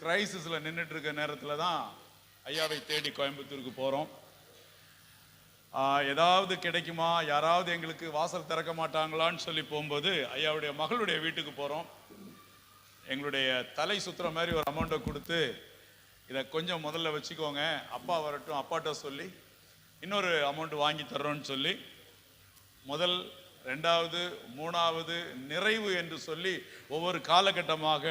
கிரைசிஸில் நின்றுட்டு இருக்க நேரத்தில் தான் ஐயாவை தேடி கோயம்புத்தூருக்கு போகிறோம். ஏதாவது கிடைக்குமா, யாராவது எங்களுக்கு வாசல் திறக்க மாட்டாங்களான்னு சொல்லி போகும்போது ஐயாவுடைய மகளுடைய வீட்டுக்கு போகிறோம். எங்களுடைய தலை சுற்றுற மாதிரி ஒரு அமௌண்ட்டை கொடுத்து, இதை கொஞ்சம் முதல்ல வச்சுக்கோங்க, அப்பா வரட்டும், அப்பாட்ட சொல்லி இன்னொரு அமௌண்ட் வாங்கி தர்றோன்னு சொல்லி முதல், ரெண்டாவது, மூணாவது, நிறைவு என்று சொல்லி ஒவ்வொரு காலகட்டமாக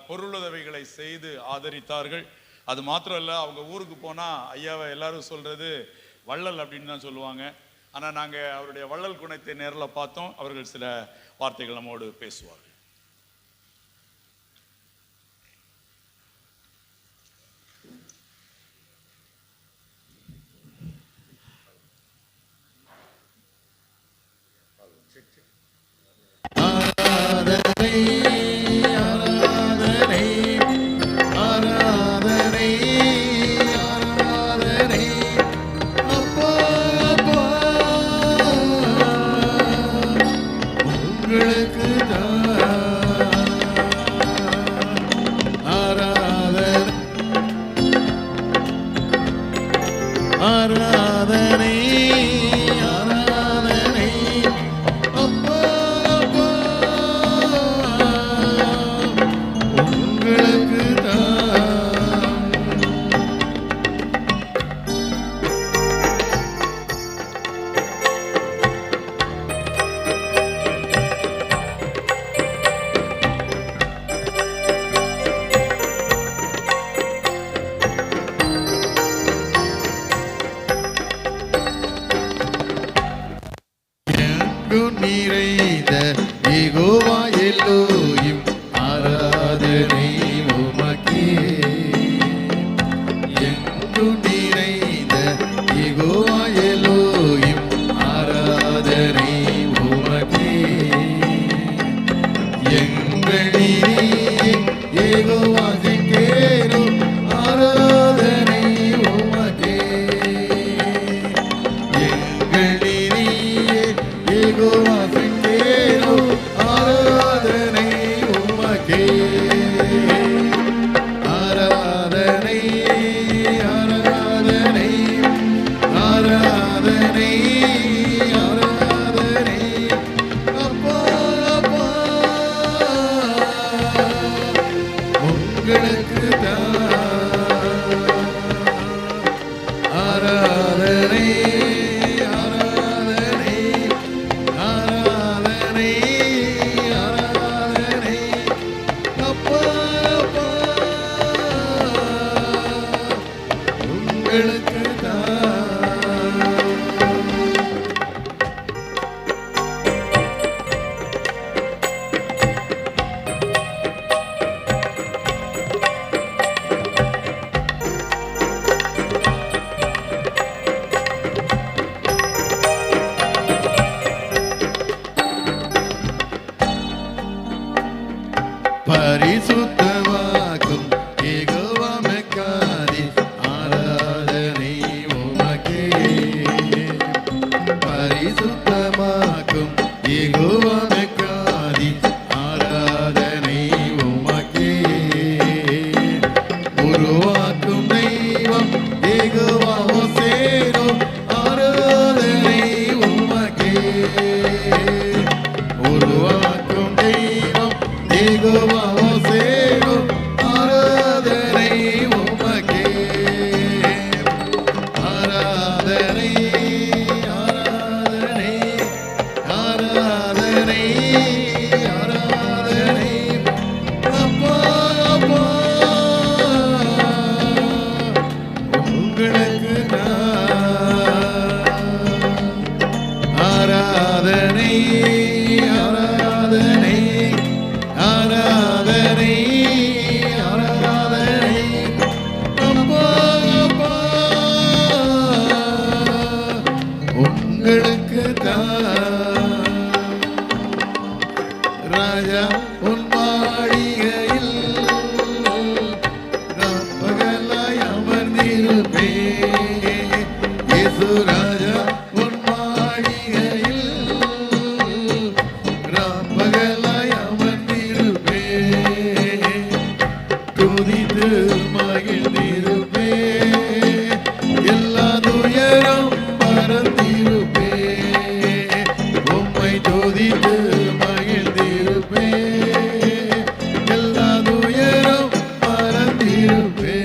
பொருளுதவிகளை செய்து ஆதரித்தார்கள். அது மாத்திரம் இல்லை, அவங்க ஊருக்கு போனால் ஐயாவை எல்லாரும் சொல்கிறது வள்ளல் அப்படின்னு தான் சொல்லுவாங்க. ஆனால் நாங்கள் அவருடைய வள்ளல் குணத்தை நேரில் பார்த்தோம். அவர்கள் சில வார்த்தைகள் நம்மோடு பேசுவார்கள். துதித்து மகிழ்ந்திருப்பே, எல்லா துயரம் மறந்திருப்பே, உம்மை துதித்து மகிழ்ந்திருப்பே, எல்லா துயரம் மறந்திருப்பே.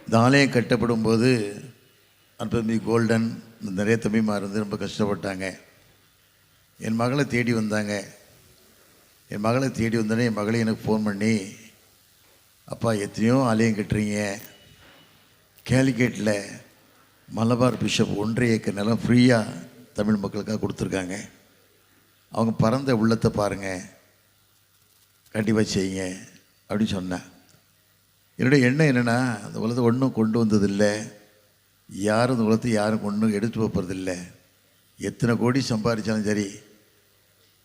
இந்த ஆலயம் கட்டப்படும் போது அன்புமி கோல்டன் நிறைய தம்பிமார் இருந்து ரொம்ப கஷ்டப்பட்டாங்க. என் மகளை தேடி வந்தாங்க. என் மகளை தேடி வந்தோடனே என் மகளை எனக்கு ஃபோன் பண்ணி, அப்பா எத்தனையோ ஆலயம் கட்டுறீங்க, கேலிக்கேட்டில் மலபார் பிஷப் 1.5 ஏக்கர் நிலம் ஃப்ரீயாக தமிழ் மக்களுக்காக கொடுத்துருக்காங்க. அவங்க பரந்த உள்ளத்தை பாருங்கள், கண்டிப்பாக செய்யுங்க அப்படின்னு சொன்னேன். என்னுடைய எண்ணம் என்னென்னா, அந்த உலகத்தை ஒன்றும் கொண்டு வந்ததில்லை, யாரும் இந்த உலகத்தை யாரும் ஒன்றும் எடுத்து போகிறதில்லை. எத்தனை கோடி சம்பாதிச்சாலும் சரி,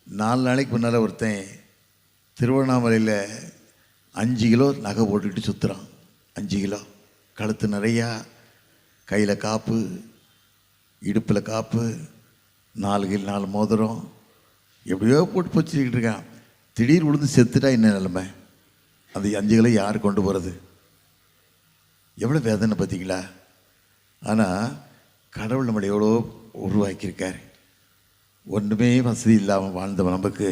4 நாளைக்கு முன்னால் ஒருத்தன் திருவண்ணாமலையில் 5 கிலோ நகை போட்டுக்கிட்டு சுற்றுறான். 5 கிலோ கழுத்து நிறையா, கையில் காப்பு, இடுப்பில் காப்பு, 4 மோதிரம், எப்படியோ போட்டு வச்சுக்கிட்டு இருக்கான். திடீர் விழுந்து செத்துட்டா என்ன நிலைமை? அந்த 5 கிலோ யார் கொண்டு போகிறது? எவ்வளோ வேதனை பார்த்தீங்களா? ஆனால் கடவுள் நம்மளை எவ்வளோ உருவாக்கியிருக்கார். ஒன்றுமே வசதி இல்லாமல் வாழ்ந்தவன் நமக்கு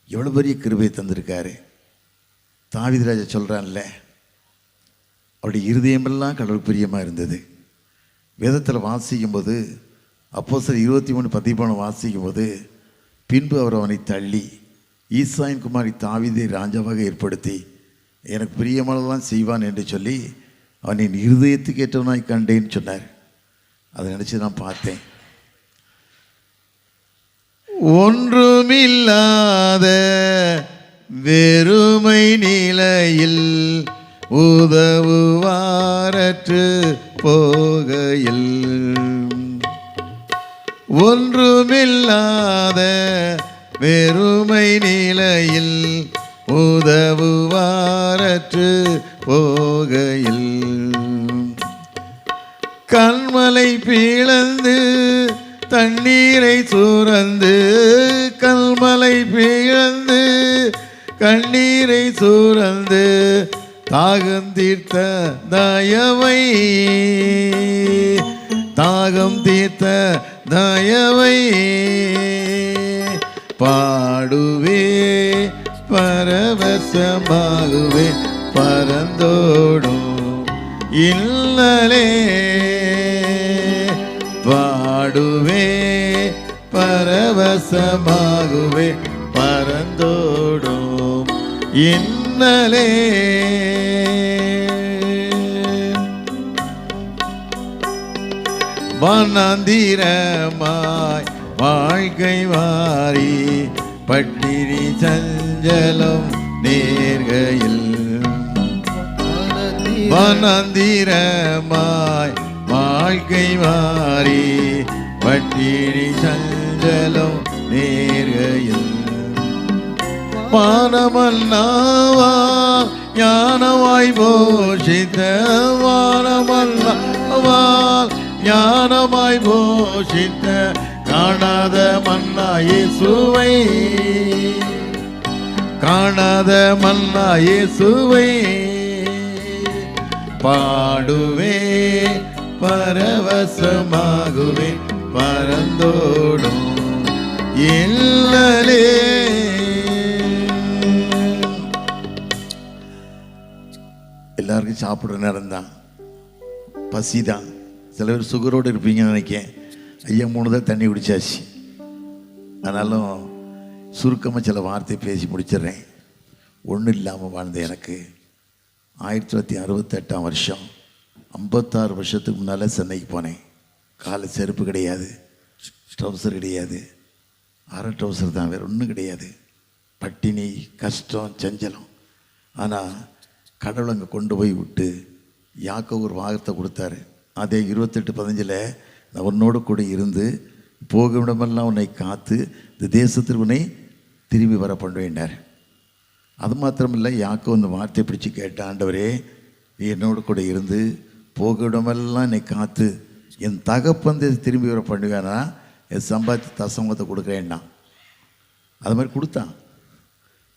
எவ்வளோ பெரிய கிருபை தந்திருக்காரு. தாவீது ராஜா சொல்கிறான்ல, அவருடைய இருதயமெல்லாம் கடவுள் பிரியமாக இருந்தது. வேதத்தில் வாசிக்கும்போது, அப்போஸ்தலர் 23:13 வாசிக்கும்போது, பின்பு அவர் அவனை தள்ளி ஈசாயின் குமாரி தாவீதை ராஜாவாக ஏற்படுத்தி எனக்கு பிரியமானதெல்லாம் செய்வான் என்று சொல்லி அவன் என் இருதயத்துக்கு ஏற்றவனாய் கண்டேன்னு சொன்னார். அதை நினச்சி நான் பார்த்தேன். ஒன்றுமில்லாத வெறுமை நிலையில் உதவுவாரற்று போகையில், ஒன்றுமில்லாத வெறுமை நிலையில் உதவுவாரற்று போகையில், கண்மலை பிளந்து தண்ணீரை சுரந்து, கல்மலை பிளந்து கண்ணீரை சுரந்து தாகம் தீர்த்த தயவை, தாகம் தீர்த்த தயவை பாடுவே, பரவசமாகுவே, பரந்தோடும் இல்லலே பாடுவே, பரவசமாகுவே, பரந்தோடும் இன்னலே. வனாந்திரமாய் வாழ்க்கை வாரி பட்டினி சஞ்சலம் நேர்கையில், வனாந்திரமாய் வாழ்க்கை வாரி பட்டினி சஞ்சலம் நேர்கையில், வானமன்னாவா ஞானமாய் போஷித்த, வானமன்னாவா ஞானமாய் போஷித்த காணாத மன்னா இயேசுவை, காணாத மன்னா இயேசுவை பாடுவே, பரவசமாகுவே, பரந்தோடும் இல்லலே. எல்லாருக்கும் சாப்பிட்ற நேரம் தான், பசி தான். சில பேர் சுகரோடு இருப்பீங்கன்னு நினைக்கிறேன். ஐயா 3 தான் தண்ணி குடிச்சாச்சு. ஆனாலும் சுருக்கமாக சில வார்த்தை பேசி முடிச்சிடுறேன். ஒன்றும் இல்லாமல் வாழ்ந்த எனக்கு 1968 வருஷம் 56 வருஷத்துக்கு முன்னால் சென்னைக்கு போனேன். காலை செருப்பு கிடையாது, ட்ரௌசர் கிடையாது, அரை ட்ரௌசர் தான், வேறு ஒன்றும் கிடையாது. பட்டினி, கஷ்டம், சஞ்சலம். ஆனால் கடவுள் அங்கே கொண்டு போய் விட்டு யாக்கோபு ஒரு வாகத்தை கொடுத்தாரு. அதே 28:15 நான் உன்னோடு கூட இருந்து போகும் இடமெல்லாம் உன்னை காத்து இந்த தேசத்தில் உன்னை திரும்பி வர பண்ணுவேண்டார். அது மாத்திரமில்லை, யாக்கோபு இந்த வார்த்தையை பிடிச்சி கேட்ட, ஆண்டவரே நீ என்னோடு கூட இருந்து போகும் இடமெல்லாம் என்னை காத்து என் தகப்பந்தை திரும்பி வர பண்ணுவேனா, என் சம்பாதித்த தசமத்தை கொடுக்குறேன்னா. அது மாதிரி கொடுத்தான்.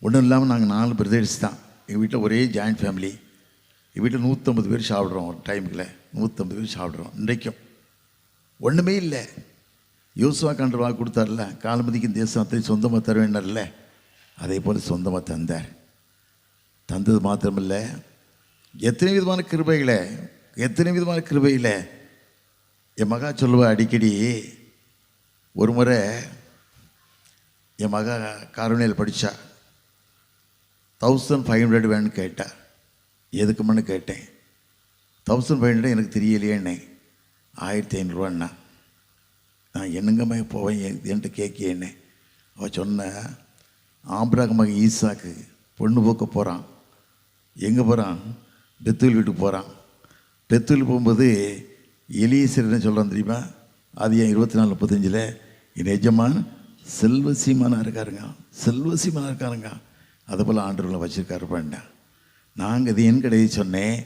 ஒன்றும் இல்லாமல் நாங்கள் 4 பிரதர்ஸ் தான். எங்கள் வீட்டில் ஒரே ஜாயிண்ட் ஃபேமிலி. எங்கள் வீட்டில் 150 பேர் சாப்பிட்றோம். ஒரு டைமுக்குள்ள 150 பேர் சாப்பிட்றோம். இன்றைக்கும் ஒன்றுமே இல்லை. யோசுவா கண்டு வாக்கு கொடுத்தார்ல, காலமதிக்கும் தேசத்தை சொந்தமாக தருவேன்னார்ல, அதே போல் சொந்தமாக தந்தார். தந்தது மாத்திரமில்லை, எத்தனை விதமான கிருபைகளை என் மகா சொல்லுவா அடிக்கடி. ஒரு முறை என் மகா காரணியில் படித்தா 1500 வேணும்னு கேட்டா. எதுக்குமென்னு கேட்டேன். 1500 எனக்கு தெரியலையேண்ணே. 1500 நான் என்னங்கம்மா போவேன் என்கிட்ட கேட்கேன்னே. அவள் சொன்ன, ஆபிரகாம் மகன் ஈசாக்கு பொண்ணு போக்க போகிறான். எங்கே போகிறான்? பெத்துல் வீட்டுக்கு போகிறான். பெத்துல் போகும்போது எலியேசர் என்ன சொல்கிறான் தெரியுமா? அது ஏன் 24:35 என் எஜமான் செல்வசீமானாக இருக்காருங்க. அதை போல் ஆண்டவர்களை வச்சுருக்காரு வேண்டாம். நாங்கள் இது என் கடையை சொன்னேன்.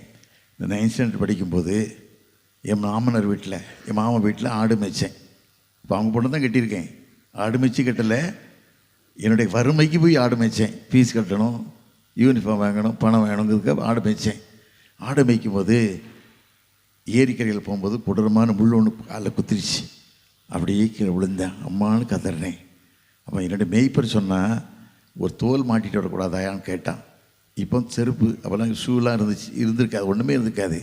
இந்த 9th ஸ்டாண்டர்ட் படிக்கும்போது என் மாமனார் வீட்டில், என் மாமா வீட்டில் ஆடு மேய்ச்சேன். இப்போ அவங்க பொண்ணு தான் கட்டியிருக்கேன். ஆடு மேய்ச்சி கட்டலை, என்னுடைய வறுமைக்கு போய் ஆடு மேய்ச்சேன். ஃபீஸ் கட்டணும், யூனிஃபார்ம் வாங்கணும், பணம் வேணுங்கிறதுக்காக ஆடு மேய்ச்சேன். ஆடு மேய்க்கும் போது ஏரிக்கரையில் போகும்போது கொடூரமான முள் ஒன்று காலில் குத்திருச்சு. அப்படியே கீழே விழுந்தேன். அம்மானு கதறினேன். அப்போ என்னுடைய மேய்ப்பர் சொன்னால், ஒரு தோல் மாட்டிட்டு விடக்கூடாதாயான்னு கேட்டான். இப்போ செருப்பு அப்போல்லாம் ஷூலாம் இருந்திருக்காது, ஒன்றுமே இருந்திருக்காது.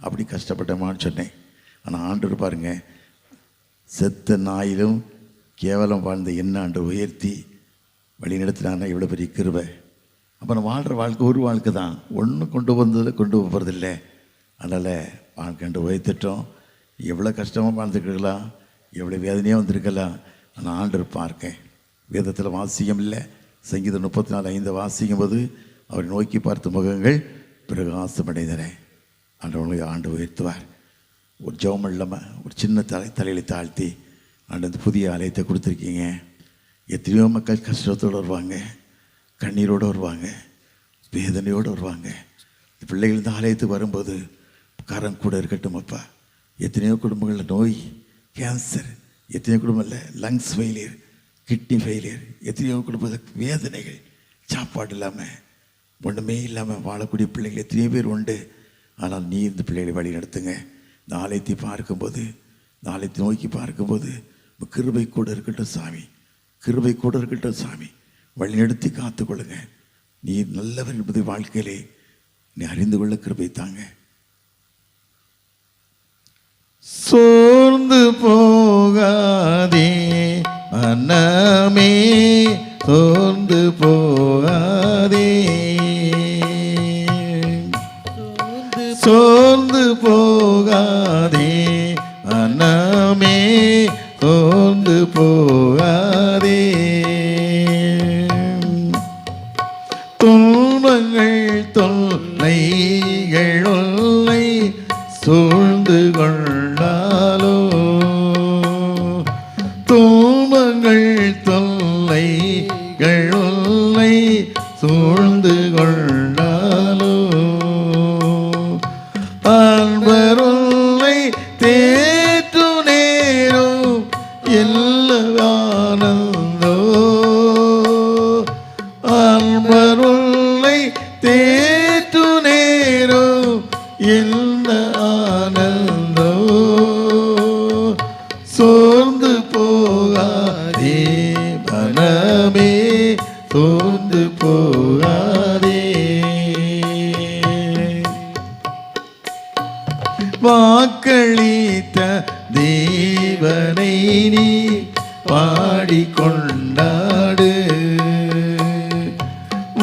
அப்படி கஷ்டப்பட்டமான்னு சொன்னேன். ஆனால் ஆண்டவர் பாருங்க, செத்த நாயிலும் கேவலம் வாழ்ந்த என்ன ஆண்டு உயர்த்தி வழி நடத்தினான்னா இவ்வளோ பெரிய கிருபை. அப்புறம் வாழ்கிற வாழ்க்கை ஒரு வாழ்க்கை தான், ஒன்றும் கொண்டு போகிறதில்லை. அதனால் வாழ்க்கை உயர்த்திட்டோம். எவ்வளோ கஷ்டமாக வாழ்ந்துருக்கலாம், எவ்வளோ வேதனையாக வந்திருக்கலாம். ஆனால் ஆண்டவர் பார்க்கேன். வேதத்தில் வாசியம் இல்லை, சங்கீதம் 34:5 வாசிக்கும் போது அவரை நோக்கி பார்த்த முகங்கள் பிரகாசமடைந்தன. ஆண்டவர்களுக்கு ஆண்டு உயர்த்துவார். ஒரு ஜெபம் இல்லாமல் ஒரு சின்ன தலையில் தாழ்த்தி ஆண்டு புதிய ஆலயத்தை கொடுத்துருக்கீங்க. எத்தனையோ மக்கள் கஷ்டத்தோடு வருவாங்க, கண்ணீரோடு வருவாங்க, வேதனையோடு வருவாங்க. பிள்ளைகள் இந்த ஆலயத்துக்கு வரும்போது கரம் கூட இருக்கட்டும் அப்பா. எத்தனையோ குடும்பங்களில் நோய், கேன்சர், எத்தனையோ குடும்பத்தில் லங்ஸ் ஃபெயிலியர், கிட்னி ஃபெயிலியர், எத்தனையோ குடும்பத்தில் வேதனைகள், சாப்பாடு இல்லாமல் ஒன்றுமே இல்லாமல் வாழக்கூடிய பிள்ளைகள் எத்தனையோ பேர் உண்டு. ஆனால் நீ இந்த பிள்ளைகளை வழி நடத்துங்க. இந்த ஆலயத்தை பார்க்கும்போது, இந்த ஆலயத்தை நோக்கி பார்க்கும்போது கிருபை கூட இருக்கட்டும் சாமி, கிருபை கூட இருக்கட்டும் சாமி. வழி நடத்தி காத்துக்கொள்ளுங்க. நீ நல்லவர் என்பதை வாழ்க்கையிலே நீ அறிந்து கொள்ள கிருபை தாங்க. சோர்ந்து போகாதே மனமே, சோர்ந்து போகாதே, சோர்ந்து போகாதே மனமே, சோர்ந்து போகாதே. துன்பங்கள் தொல்லைகள் உன்னை சூழ்ந்து கொண்டாலோ, துன்பங்கள் தொல்லைகள் உன்னை சூழ்ந்து கொண்டாலோ, அன்பர் உன்னை தேற்று நேரும் எல்லானந்தோ, அன்பர் உன்னை தேற்று நேரும் என்ன ஆனந்தோ. சோர்ந்து போகாதே மனமே, சோர்ந்து போகாதே. வாக்களித்த தேவனை நீ பாடிக்கொண்டாடு,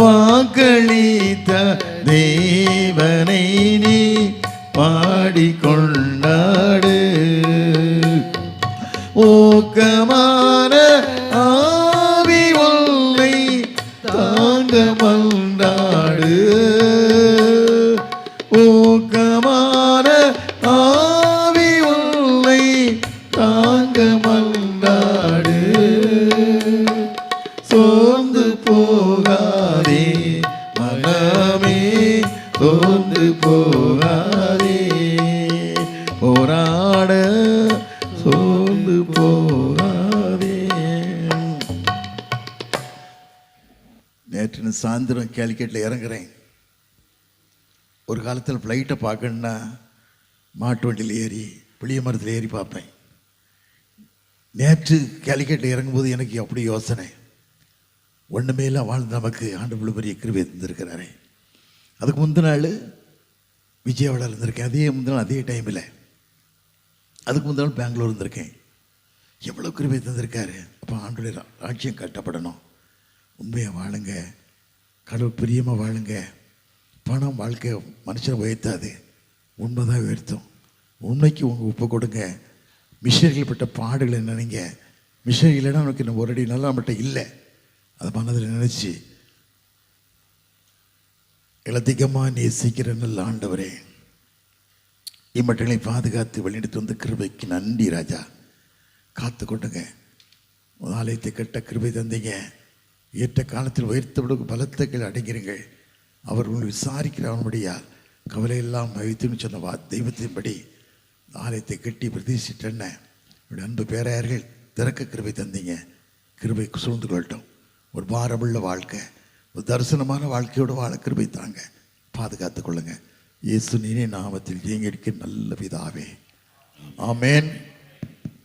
வாக்களித்த தேவனை நீ பாடிக்கொண்டாடு. ஊக்கமான ஆவி உன்னை தாங்க மன்றாடு, ஊக்கமான ஆவி உன்னை தாங்க மன்றாடு. சோர்ந்து போகாதே மனமே, சோர்ந்து போகாதே. போராட சோர்ந்து போகாதே. நேற்று சாயந்தரம் கேலிக்கேட்டில் இறங்குறேன். ஒரு காலத்தில் ஃப்ளைட்டை பார்க்கணுன்னா மாட்டு வண்டியில் ஏறி புளிய மரத்தில் ஏறி பார்ப்பேன். நேற்று கேலிக்கேட்டில் இறங்கும்போது எனக்கு அப்படி யோசனை, ஒன்றுமே இல்லை வாழ்ந்து நமக்கு ஆண்டவர் பெரிய கிருபை தந்திருக்கிறாரே. அதுக்கு முந்தின நாள் விஜயவாடா இருந்திருக்கேன், அதே முந்தின நாள் அதே டைமில். அதுக்கு முந்தின நாள் பெங்களூர் இருந்திருக்கேன். எவ்வளோ கிருபை தந்திருக்காரு. அப்போ ஆண்டுடைய ராஜ்யம் கட்டப்படணும். உண்மையாக வாழுங்க, கடவுள் பிரியமாக வாழுங்க. பணம் வாழ்க்கை மனுஷனை உயர்த்தாது, உண்மை தான் உயர்த்தும். உண்மைக்கு உங்கள் ஒப்பு கொடுங்க. மிஷனரிகள் பட்ட பாடுகளை நினைங்க. மிஷனரி இல்லைன்னா உனக்கு இன்னும் ஒரு அடி நல்லா நம்மகிட்ட இல்லை. அதை மனதில் நினச்சி இலத்திகமாக நேசிக்கிற நல்ல ஆண்டவரே, இம்மட்டங்களை பாதுகாத்து வழிநடத்தி வந்த கிருபைக்கு நன்றி ராஜா. காத்து கொண்டுங்க. ஆலயத்தை கட்ட கிருபை தந்தீங்க. ஏற்ற காலத்தில் உயர்த்தவிட பலத்தைகள் அடைகிறீர்கள். அவர் உங்களை விசாரிக்கிற அவனுடையால் கவலையெல்லாம் வைத்துன்னு சொன்ன தெய்வத்தின்படி ஆலயத்தை கட்டி பிரதேசிட்டேன்ன என்னுடைய அன்பு பேரையர்கள் திறக்க கிருபை தந்தீங்க. கிருபை சூழ்ந்து கொள்ளட்டும். ஒரு பாரமுள்ள வாழ்க்கை, ஒரு தரிசனமான வாழ்க்கையோட வாழ கிருபை தாங்க. பாதுகாத்து கொள்ளுங்க. இயேசு நீனே நாமத்தில் ஜெயங்கடிக்க நல்ல பிதாவே, ஆமேன்.